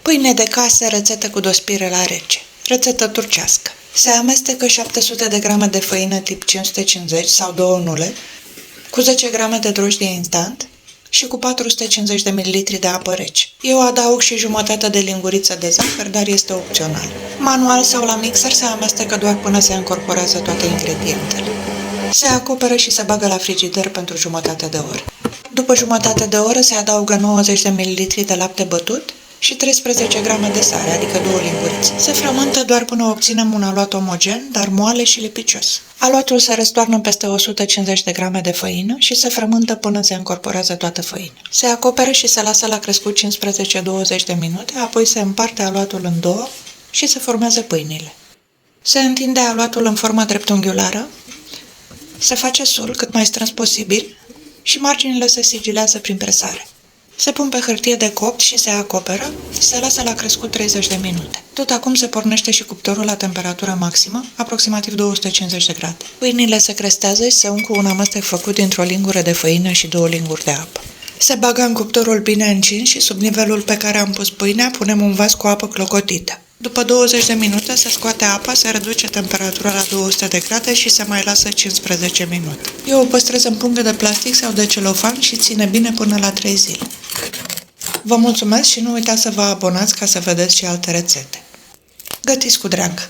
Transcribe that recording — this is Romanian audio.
Pâine de casă, rețetă cu dospire la rece. Rețetă turcească. Se amestecă 700 de grame de făină tip 550 sau 2 nule, cu 10 grame de drojdie instant și cu 450 de ml de apă rece. Eu adaug și jumătate de linguriță de zahăr, dar este opțional. Manual sau la mixer se amestecă doar până se încorporează toate ingredientele. Se acoperă și se bagă la frigider pentru jumătate de oră. După jumătate de oră se adaugă 90 de ml de lapte bătut și 13 grame de sare, adică 2 lingurițe. Se frământă doar până obținem un aluat omogen, dar moale și lipicios. Aluatul se răstoarnă peste 150 de grame de făină și se frământă până se încorporează toată făina. Se acoperă și se lasă la crescut 15-20 de minute, apoi se împarte aluatul în două și se formează pâinile. Se întinde aluatul în formă dreptunghiulară, se face sul cât mai strâns posibil și marginile se sigilează prin presare. Se pun pe hârtie de copt și se acoperă, se lasă la crescut 30 de minute. Tot acum se pornește și cuptorul la temperatură maximă, aproximativ 250 de grade. Pâinile se crestează și se unt cu un amestec făcut dintr-o lingură de făină și 2 linguri de apă. Se bagă în cuptorul bine încins și sub nivelul pe care am pus pâinea punem un vas cu apă clocotită. După 20 de minute se scoate apa, se reduce temperatura la 200 de grade și se mai lasă 15 minute. Eu o păstrez în pungă de plastic sau de celofan și ține bine până la 3 zile. Vă mulțumesc și nu uitați să vă abonați ca să vedeți și alte rețete. Gătiți cu drag!